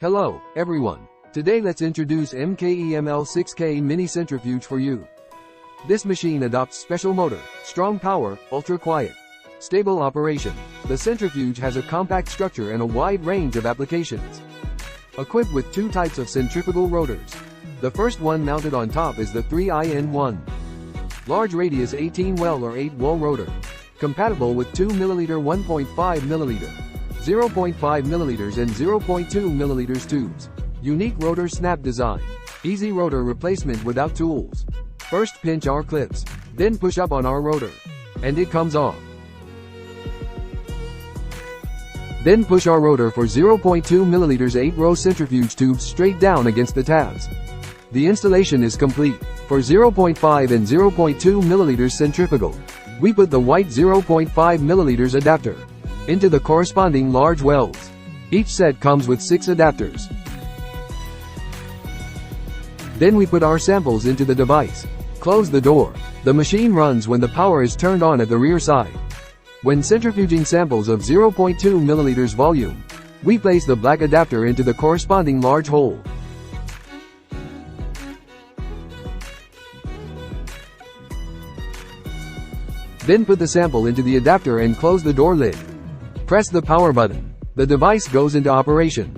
Hello, everyone. Today let's introduce ML-6K mini centrifuge for you. This machine adopts special motor, strong power, ultra quiet, stable operation. The centrifuge has a compact structure and a wide range of applications. Equipped with two types of centrifugal rotors. The first one mounted on top is the 3IN1. Large radius 18 well or 8-well rotor. Compatible with 2 ml, 1.5 ml, 0.5 ml and 0.2 ml tubes. Unique rotor snap design. Easy rotor replacement without tools. First pinch our clips, then push up on our rotor, and it comes off. Then push our rotor for 0.2 ml 8-row centrifuge tubes straight down against the tabs. The installation is complete. For 0.5 and 0.2 ml centrifugal, we put the white 0.5 ml adapter into the corresponding large wells. Each set comes with 6 adapters. Then we put our samples into the device. Close the door. The machine runs when the power is turned on at the rear side. When centrifuging samples of 0.2 ml volume, we place the black adapter into the corresponding large hole. Then put the sample into the adapter and close the door lid. Press the power button. The device goes into operation.